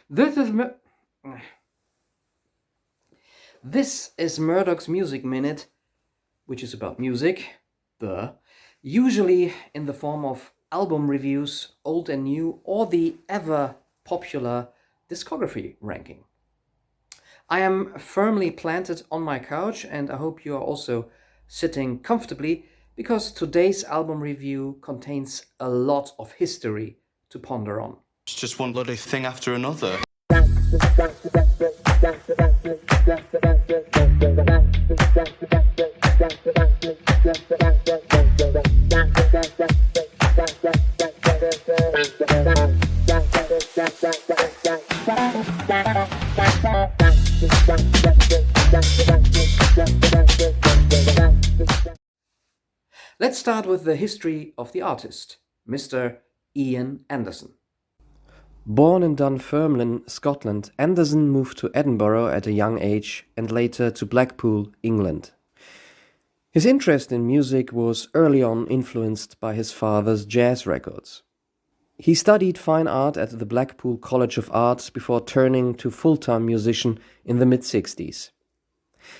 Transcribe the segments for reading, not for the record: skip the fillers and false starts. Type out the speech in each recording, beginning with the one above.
This is Mur- this is Murdock's Music Minute, which is about music, usually in the form of album reviews, old and new, or the ever popular discography ranking. I am firmly planted on my couch, and I hope you are also sitting comfortably because today's album review contains a lot of history to ponder on. It's just one bloody thing after another. Let's start with the history of the artist, Mr. Ian Anderson. Born in Dunfermline, Scotland, Anderson moved to Edinburgh at a young age and later to Blackpool, England. His interest in music was early on influenced by his father's jazz records. He studied fine art at the Blackpool College of Art before turning to full-time musician in the mid-60s.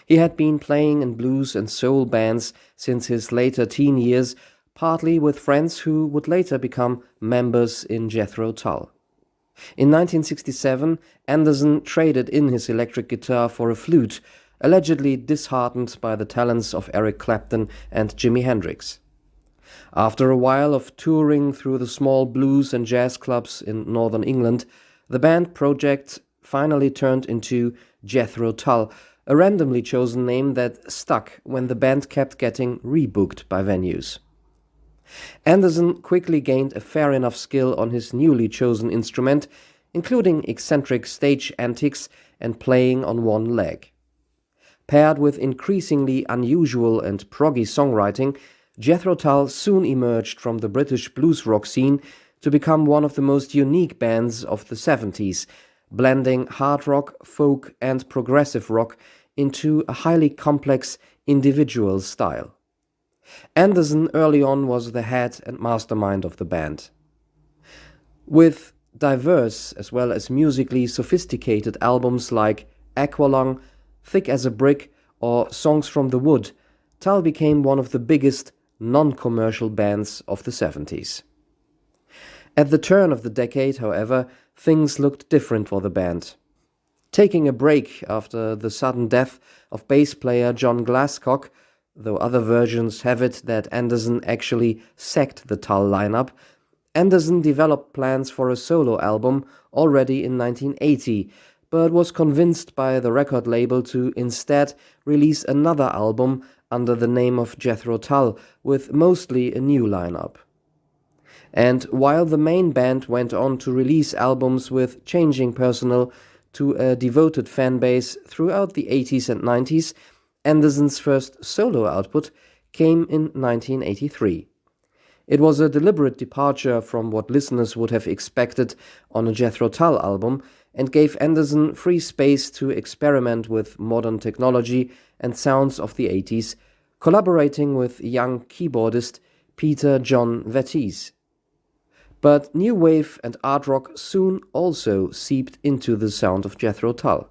He had been playing in blues and soul bands since his later teen years, partly with friends who would later become members in Jethro Tull. In 1967, Anderson traded in his electric guitar for a flute, allegedly disheartened by the talents of Eric Clapton and Jimi Hendrix. After a while of touring through the small blues and jazz clubs in northern England, the band project finally turned into Jethro Tull, a randomly chosen name that stuck when the band kept getting rebooked by venues. Anderson quickly gained a fair enough skill on his newly chosen instrument, including eccentric stage antics and playing on one leg. Paired with increasingly unusual and proggy songwriting, Jethro Tull soon emerged from the British blues rock scene to become one of the most unique bands of the 70s, blending hard rock, folk and progressive rock into a highly complex individual style. Anderson early on was the head and mastermind of the band. With diverse as well as musically sophisticated albums like Aqualung, Thick as a Brick or Songs from the Wood, Tull became one of the biggest non-commercial bands of the 70s. At the turn of the decade, however, things looked different for the band. Taking a break after the sudden death of bass player John Glasscock, though other versions have it that Anderson actually sacked the Tull lineup, Anderson developed plans for a solo album already in 1980, but was convinced by the record label to instead release another album under the name of Jethro Tull, with mostly a new lineup. And while the main band went on to release albums with changing personnel to a devoted fan base throughout the 80s and 90s, Anderson's first solo output came in 1983. It was a deliberate departure from what listeners would have expected on a Jethro Tull album and gave Anderson free space to experiment with modern technology and sounds of the 80s, collaborating with young keyboardist Peter John Vettese. But new wave and art rock soon also seeped into the sound of Jethro Tull.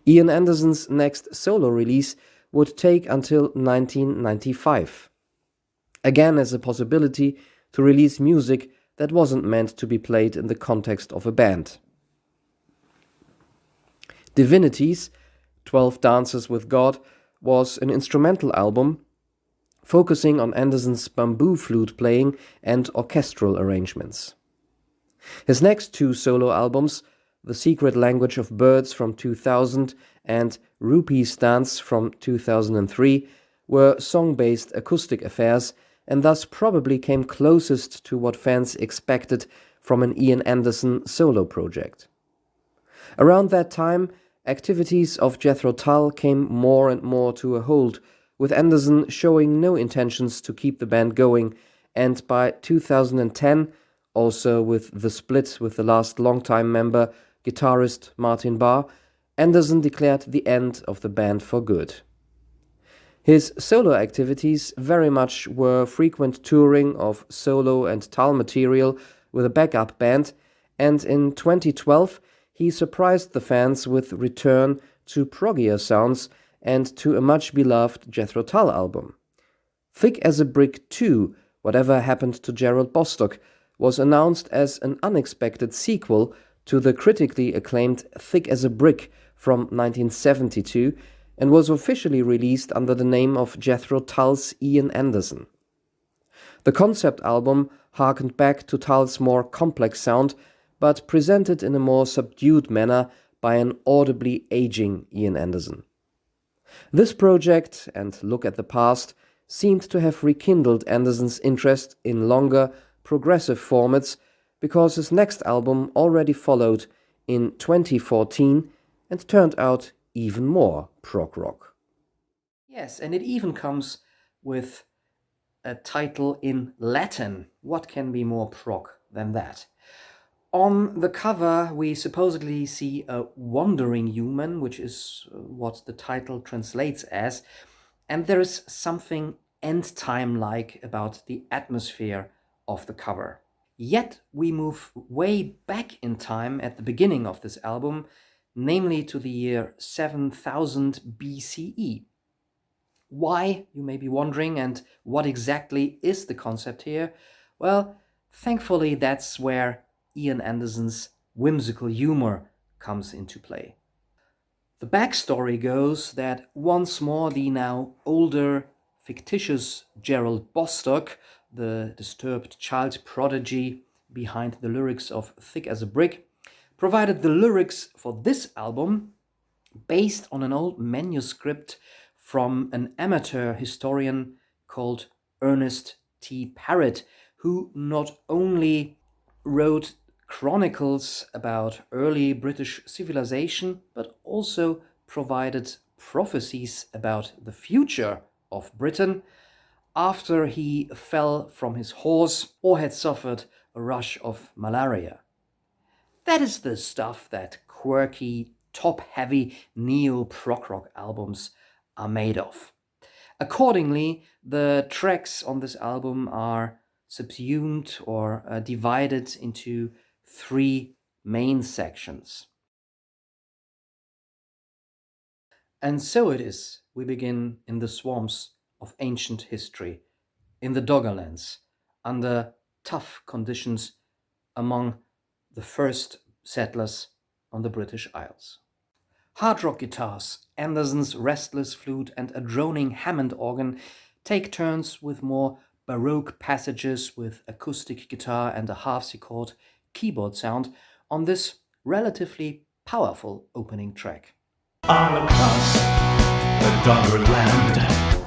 Ian Anderson's next solo release would take until 1995, again as a possibility to release music that wasn't meant to be played in the context of a band. Divinities, 12 Dances with God, was an instrumental album focusing on Anderson's bamboo flute playing and orchestral arrangements. His next two solo albums, The Secret Language of Birds from 2000 and Rupee's Dance from 2003, were song-based acoustic affairs and thus probably came closest to what fans expected from an Ian Anderson solo project. Around that time, activities of Jethro Tull came more and more to a halt, with Anderson showing no intentions to keep the band going, and by 2010, also with the split with the last longtime member, guitarist Martin Barr, Anderson declared the end of the band for good. His solo activities very much were frequent touring of solo and Tull material with a backup band, and in 2012 he surprised the fans with Return to proggier sounds and to a much beloved Jethro Tull album. Thick as a Brick 2, Whatever Happened to Gerald Bostock, was announced as an unexpected sequel to the critically acclaimed Thick as a Brick from 1972 and was officially released under the name of Jethro Tull's Ian Anderson. The concept album harkened back to Tull's more complex sound, but presented in a more subdued manner by an audibly aging Ian Anderson. This project, and Look at the Past, seemed to have rekindled Anderson's interest in longer, progressive formats because his next album already followed in 2014 and turned out even more prog rock. Yes, and it even comes with a title in Latin. What can be more prog than that? On the cover, we supposedly see a wandering human, which is what the title translates as, and there is something end-time-like about the atmosphere of the cover. Yet we move way back in time at the beginning of this album, namely to the year 7000 BCE. Why, you may be wondering, and what exactly is the concept here? Well, thankfully that's where Ian Anderson's whimsical humor comes into play. The backstory goes that once more the now older, fictitious Gerald Bostock, the disturbed child prodigy behind the lyrics of Thick as a Brick, provided the lyrics for this album based on an old manuscript from an amateur historian called Ernest T. Parrott, who not only wrote chronicles about early British civilization, but also provided prophecies about the future of Britain after he fell from his horse or had suffered a rush of malaria. That is the stuff that quirky, top-heavy neo-prog rock albums are made of. Accordingly, the tracks on this album are subsumed or divided into three main sections. And so it is, we begin in the swamps of ancient history, in the Doggerlands, under tough conditions among the first settlers on the British Isles. Hard rock guitars, Anderson's restless flute, and a droning Hammond organ take turns with more Baroque passages with acoustic guitar and a harpsichord keyboard sound on this relatively powerful opening track. All across the Doggerland,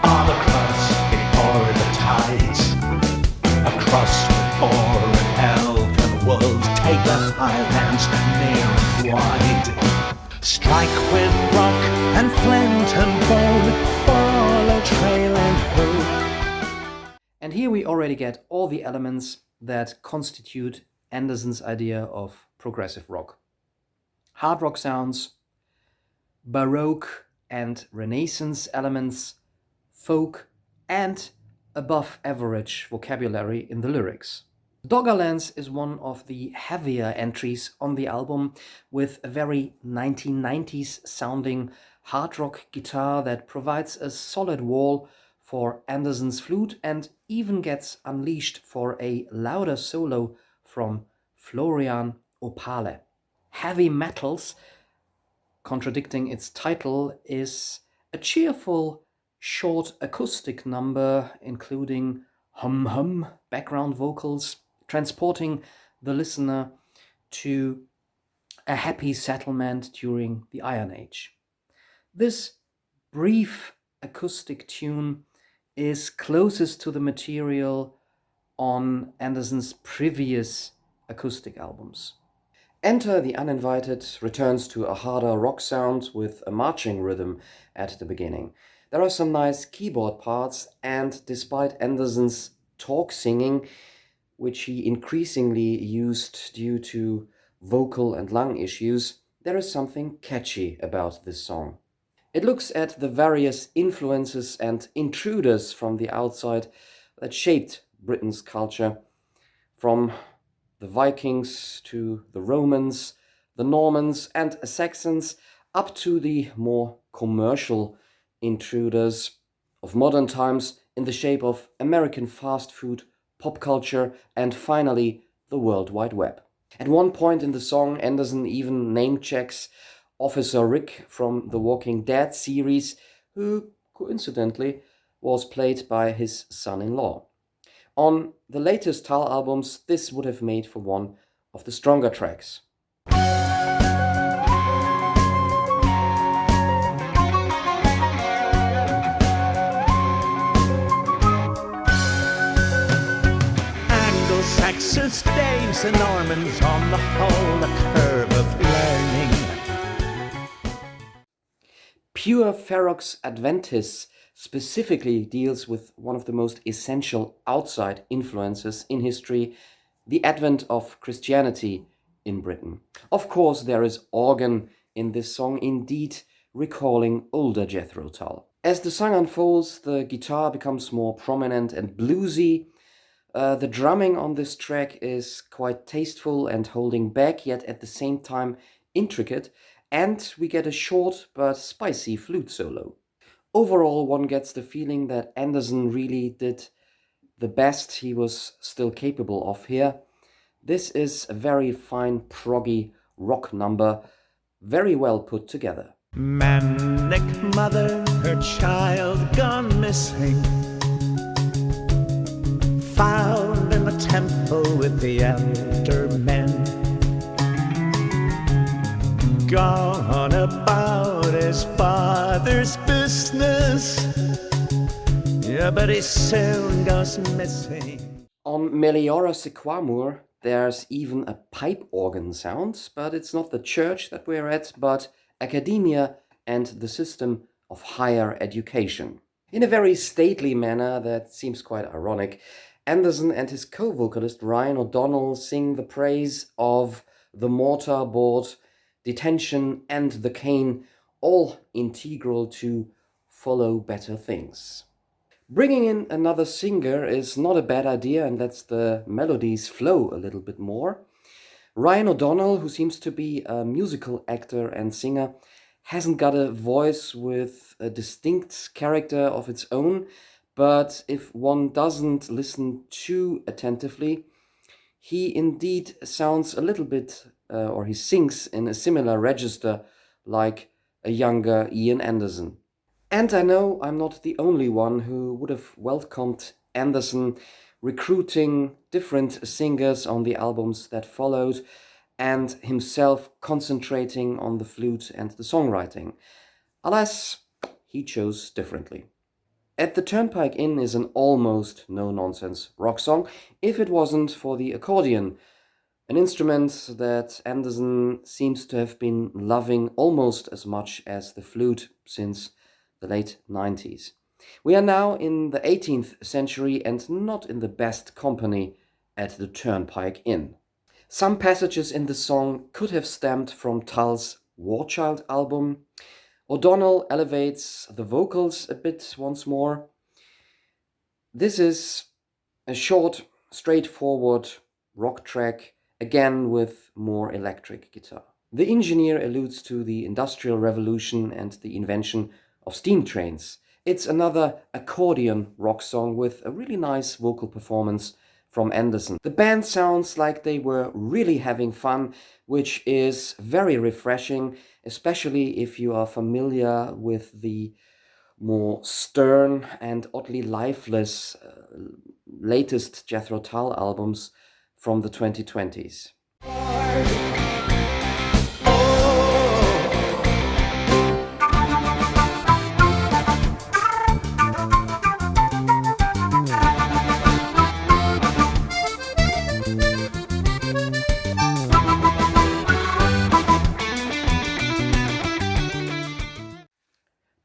all across before the tides, across war and elven world, take the highlands near and wide. Strike with rock and flint and bone for all a trail and hoof. And here we already get all the elements that constitute Anderson's idea of progressive rock. Hard rock sounds, Baroque and Renaissance elements, folk, and above average vocabulary in the lyrics. Doggerlands is one of the heavier entries on the album, with a very 1990s sounding hard rock guitar that provides a solid wall for Anderson's flute and even gets unleashed for a louder solo from Florian Opale. Heavy Metals, contradicting its title, is a cheerful, short acoustic number including hum-hum background vocals, transporting the listener to a happy settlement during the Iron Age. This brief acoustic tune is closest to the material on Anderson's previous acoustic albums. Enter the Uninvited returns to a harder rock sound with a marching rhythm at the beginning. There are some nice keyboard parts, and despite Anderson's talk singing, which he increasingly used due to vocal and lung issues, there is something catchy about this song. It looks at the various influences and intruders from the outside that shaped Britain's culture, from the Vikings to the Romans, the Normans and Saxons, up to the more commercial intruders of modern times in the shape of American fast food, pop culture, and finally the World Wide Web. At one point in the song, Anderson even name-checks Officer Rick from the Walking Dead series, who, coincidentally, was played by his son-in-law. On the latest Tal albums, this would have made for one of the stronger tracks. Anglo-Saxons, Danes and Normans, on the whole a curve of learning. Pure Ferox Adventis specifically deals with one of the most essential outside influences in history, the advent of Christianity in Britain. Of course, there is organ in this song, indeed recalling older Jethro Tull. As the song unfolds, the guitar becomes more prominent and bluesy. The drumming on this track is quite tasteful and holding back, yet at the same time intricate, and we get a short but spicy flute solo. Overall, one gets the feeling that Anderson really did the best he was still capable of here. This is a very fine, proggy rock number, very well put together. Manic mother, her child gone missing, found in the temple with the elder men, gone about his father's business, yeah, but he soon goes missing. On Meliora Sequamur, there's even a pipe organ sound, but it's not the church that we're at, but academia and the system of higher education. In a very stately manner that seems quite ironic, Anderson and his co-vocalist Ryan O'Donnell sing the praise of the mortar board, detention and the cane, all integral to follow better things. Bringing in another singer is not a bad idea and lets the melodies flow a little bit more. Ryan O'Donnell, who seems to be a musical actor and singer, hasn't got a voice with a distinct character of its own, but if one doesn't listen too attentively, he indeed sounds a little bit, or he sings in a similar register like a younger Ian Anderson. And I know I'm not the only one who would have welcomed Anderson recruiting different singers on the albums that followed and himself concentrating on the flute and the songwriting. Alas, he chose differently. At the Turnpike Inn is an almost no-nonsense rock song, if it wasn't for the accordion, an instrument that Anderson seems to have been loving almost as much as the flute since the late 90s. We are now in the 18th century and not in the best company at the Turnpike Inn. Some passages in the song could have stemmed from Tull's Warchild album. O'Donnell elevates the vocals a bit once more. This is a short, straightforward rock track, again with more electric guitar. The engineer alludes to the Industrial Revolution and the invention of steam trains. It's another accordion rock song with a really nice vocal performance from Anderson. The band sounds like they were really having fun, which is very refreshing, especially if you are familiar with the more stern and oddly lifeless latest Jethro Tull albums from the 2020s.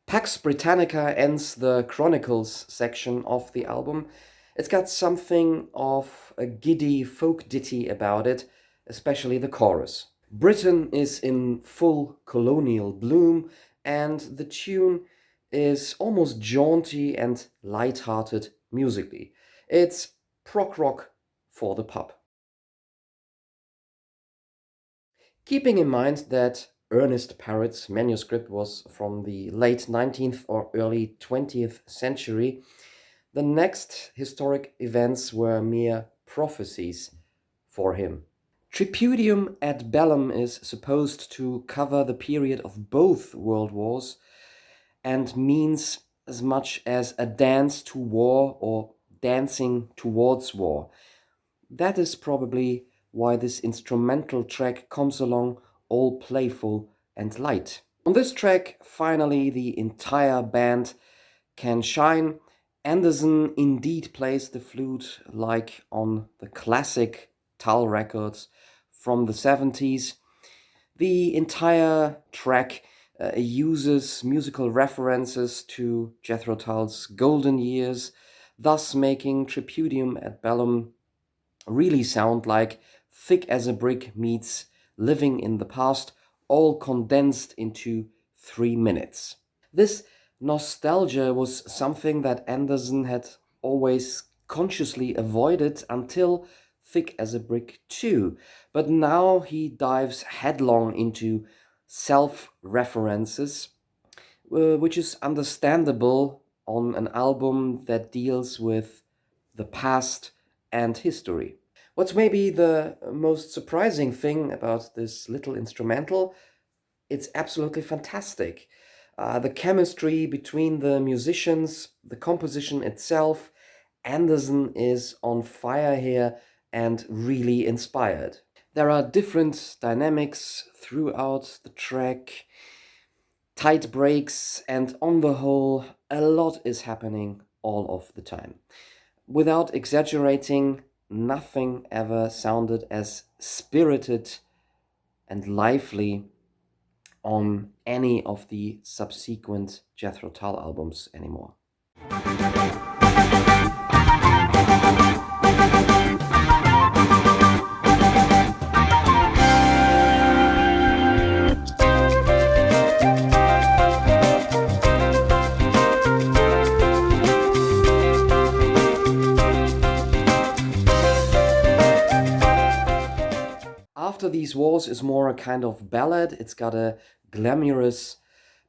Pax Britannica ends the Chronicles section of the album. It's got something of a giddy folk ditty about it, especially the chorus. Britain is in full colonial bloom, and the tune is almost jaunty and light-hearted musically. It's prog rock for the pub. Keeping in mind that Ernest Parrot's manuscript was from the late 19th or early 20th century, the next historic events were mere prophecies for him. Tripudium ad bellum is supposed to cover the period of both world wars and means as much as a dance to war or dancing towards war. That is probably why this instrumental track comes along all playful and light. On this track, finally, the entire band can shine. Anderson indeed plays the flute like on the classic Tull records from the 70s. The entire track uses musical references to Jethro Tull's golden years, thus making Tripudium ad bellum really sound like Thick as a Brick meets Living in the Past, all condensed into 3 minutes. This nostalgia was something that Anderson had always consciously avoided until Thick as a Brick 2, but now he dives headlong into self-references, which is understandable on an album that deals with the past and history. What's maybe the most surprising thing about this little instrumental, it's absolutely fantastic. The chemistry between the musicians, the composition itself, Anderson is on fire here and really inspired. There are different dynamics throughout the track, tight breaks, and on the whole, a lot is happening all of the time. Without exaggerating, nothing ever sounded as spirited and lively on any of the subsequent Jethro Tull albums anymore. After These Wars is more a kind of ballad. It's got a glamorous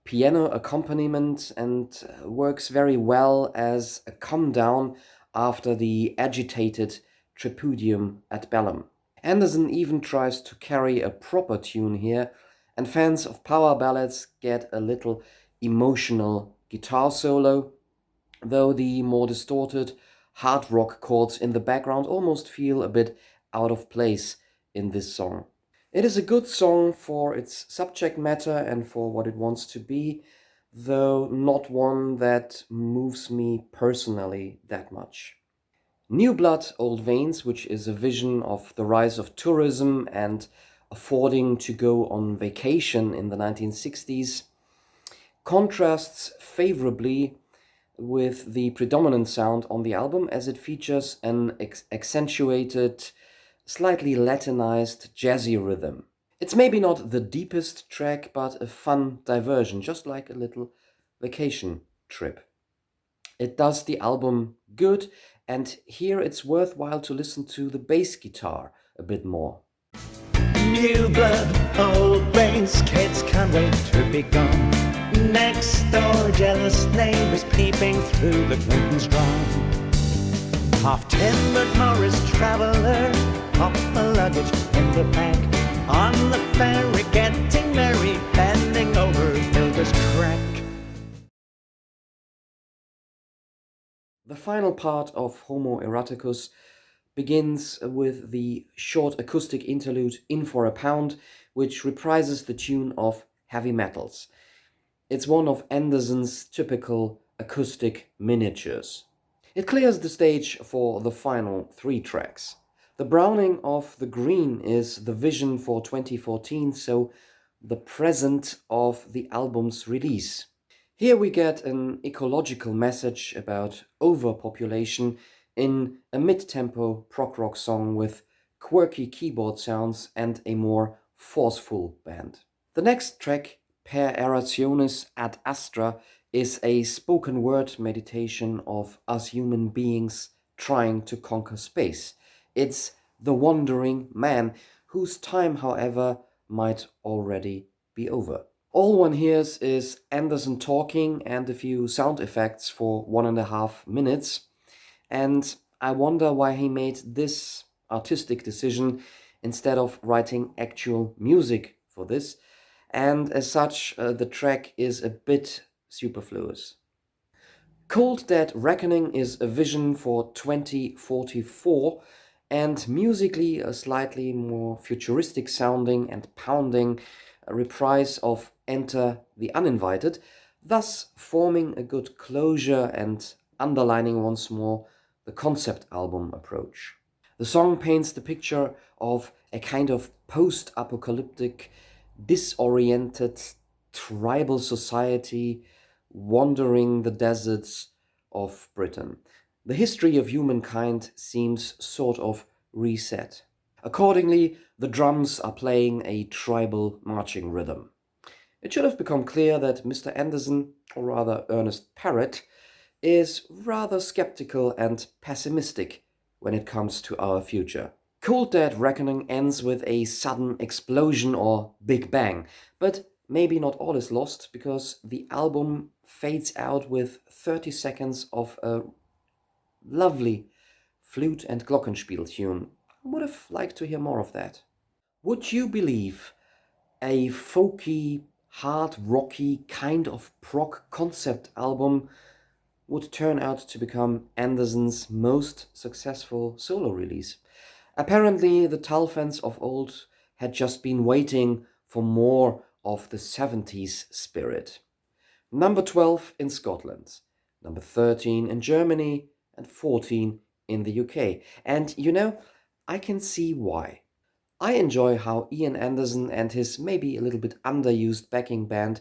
piano accompaniment and works very well as a come down after the agitated Tripudium ad bellum. Anderson even tries to carry a proper tune here, and fans of power ballads get a little emotional guitar solo, though the more distorted hard rock chords in the background almost feel a bit out of place in this song. It is a good song for its subject matter and for what it wants to be, though not one that moves me personally that much. New Blood, Old Veins, which is a vision of the rise of tourism and affording to go on vacation in the 1960s, contrasts favorably with the predominant sound on the album, as it features an accentuated, slightly Latinized jazzy rhythm. It's maybe not the deepest track, but a fun diversion, just like a little vacation trip. It does the album good, and here it's worthwhile to listen to the bass guitar a bit more. New blood, old veins, kids can't wait to be gone. Next door, jealous neighbors peeping through the curtains drawn. Half-timbered Morris traveller, pop the luggage in the back. On the ferry, getting merry, bending over Hilda's crack. The final part of Homo Erraticus begins with the short acoustic interlude In for a Pound, which reprises the tune of Heavy Metals. It's one of Anderson's typical acoustic miniatures. It clears the stage for the final 3 tracks. The browning of the green is the vision for 2014, so the present of the album's release. Here we get an ecological message about overpopulation in a mid-tempo prog rock song with quirky keyboard sounds and a more forceful band. The next track, Per Erationis ad Astra, is a spoken word meditation of us human beings trying to conquer space. It's the wandering man, whose time, however, might already be over. All one hears is Anderson talking and a few sound effects for 1.5 minutes, and I wonder why he made this artistic decision instead of writing actual music for this, and as such, the track is a bit superfluous. Cold Dead Reckoning is a vision for 2044 and musically a slightly more futuristic sounding and pounding reprise of Enter the Uninvited, thus forming a good closure and underlining once more the concept album approach. The song paints the picture of a kind of post-apocalyptic, disoriented, tribal society wandering the deserts of Britain. The history of humankind seems sort of reset. Accordingly, the drums are playing a tribal marching rhythm. It should have become clear that Mr. Anderson, or rather Ernest Parrott, is rather skeptical and pessimistic when it comes to our future. Cold Dead Reckoning ends with a sudden explosion or Big Bang, but maybe not all is lost because the album fades out with 30 seconds of a lovely flute and glockenspiel tune. I would have liked to hear more of that. Would you believe a folky, hard rocky kind of prog concept album would turn out to become Anderson's most successful solo release? Apparently, the Tull fans of old had just been waiting for more of the 70s spirit. Number 12 in Scotland, number 13 in Germany, and 14 in the UK. And I can see why. I enjoy how Ian Anderson and his maybe a little bit underused backing band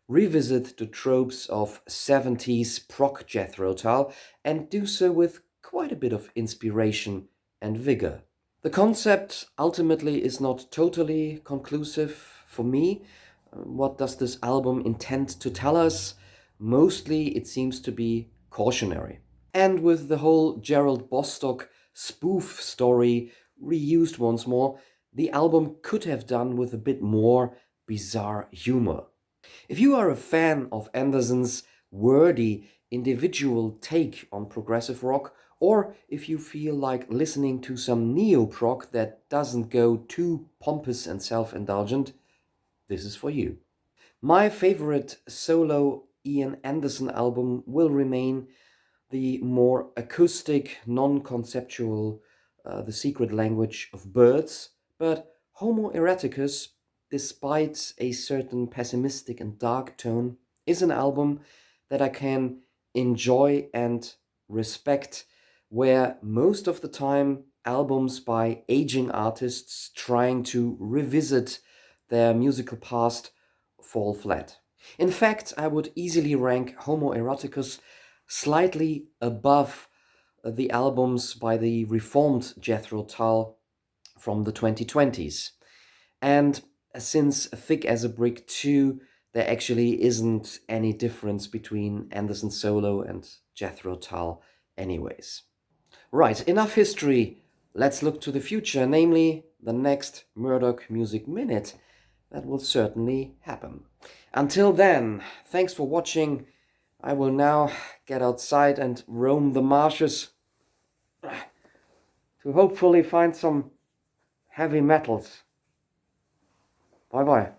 revisit the tropes of 70s prog Jethro Tull and do so with quite a bit of inspiration and vigor. The concept ultimately is not totally conclusive for me. What does this album intend to tell us? Mostly it seems to be cautionary. And with the whole Gerald Bostock spoof story reused once more, the album could have done with a bit more bizarre humor. If you are a fan of Anderson's wordy individual take on progressive rock, or if you feel like listening to some neo-prog that doesn't go too pompous and self-indulgent, this is for you. My favorite solo Ian Anderson album will remain the more acoustic, non-conceptual The Secret Language of Birds, but Homo Erraticus, despite a certain pessimistic and dark tone, is an album that I can enjoy and respect, where most of the time albums by aging artists trying to revisit their musical past fall flat. In fact, I would easily rank Homo Eroticus slightly above the albums by the reformed Jethro Tull from the 2020s. And since Thick as a Brick 2, there actually isn't any difference between Anderson Solo and Jethro Tull anyways. Right, enough history. Let's look to the future, namely the next Murdock Music Minute. That will certainly happen. Until then, thanks for watching. I will now get outside and roam the marshes to hopefully find some heavy metals. Bye bye.